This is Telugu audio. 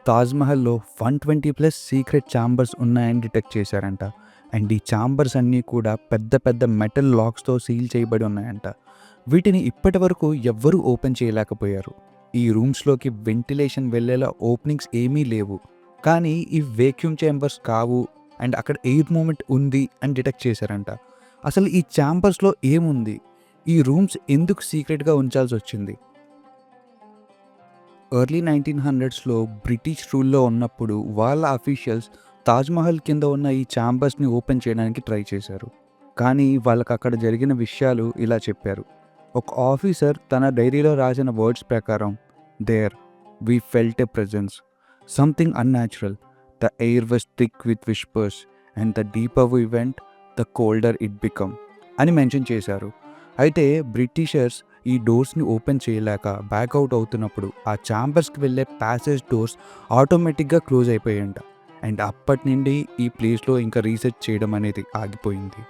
తాజ్‌మహల్‌లో 120+ సీక్రెట్ ఛాంబర్స్ ఉన్నాయని డిటెక్ట్ చేశారంట. అండ్ ఈ ఛాంబర్స్ అన్నీ కూడా పెద్ద పెద్ద మెటల్ లాక్స్‌తో సీల్ చేయబడి ఉన్నాయంట. వీటిని ఇప్పటివరకు ఎవ్వరూ ఓపెన్ చేయలేకపోయారు. ఈ రూమ్స్‌లోకి వెంటిలేషన్ వెళ్ళేలా ఓపెనింగ్స్ ఏమీ లేవు. కానీ ఈ వేక్యూమ్ చేంబర్స్ కావు అండ్ అక్కడ ఎయిర్ మూవ్‌మెంట్ ఉంది అని డిటెక్ట్ చేశారంట. అసలు ఈ ఛాంబర్స్‌లో ఏముంది? ఈ రూమ్స్ ఎందుకు సీక్రెట్‌గా ఉంచాల్సొచ్చింది? ఎర్లీ 1900స్‌లో బ్రిటిష్ రూల్‌లో ఉన్నప్పుడు వాళ్ళ అఫీషియల్స్ తాజ్‌మహల్ కింద ఉన్న ఈ ఛాంబర్స్‌ని ఓపెన్ చేయడానికి ట్రై చేశారు. కానీ వాళ్ళకక్కడ జరిగిన విషయాలు ఇలా చెప్పారు. ఒక ఆఫీసర్ తన డైరీలో రాసిన వర్డ్స్ ప్రకారం there we felt a presence something unnatural the air was thick with whispers and the deeper we went the colder it become అని మెన్షన్ చేశారు. అయితే బ్రిటిషర్స్ ఈ డోర్స్‌ని ఓపెన్ చేయలేక బ్యాకౌట్ అవుతున్నప్పుడు ఆ ఛాంబర్స్‌కి వెళ్ళే ప్యాసేజ్ డోర్స్ ఆటోమేటిక్‌గా క్లోజ్ అయిపోయాయంట. అండ్ అప్పటి నుండి ఈ ప్లేస్‌లో ఇంకా రీసెర్చ్ చేయడం అనేది ఆగిపోయింది.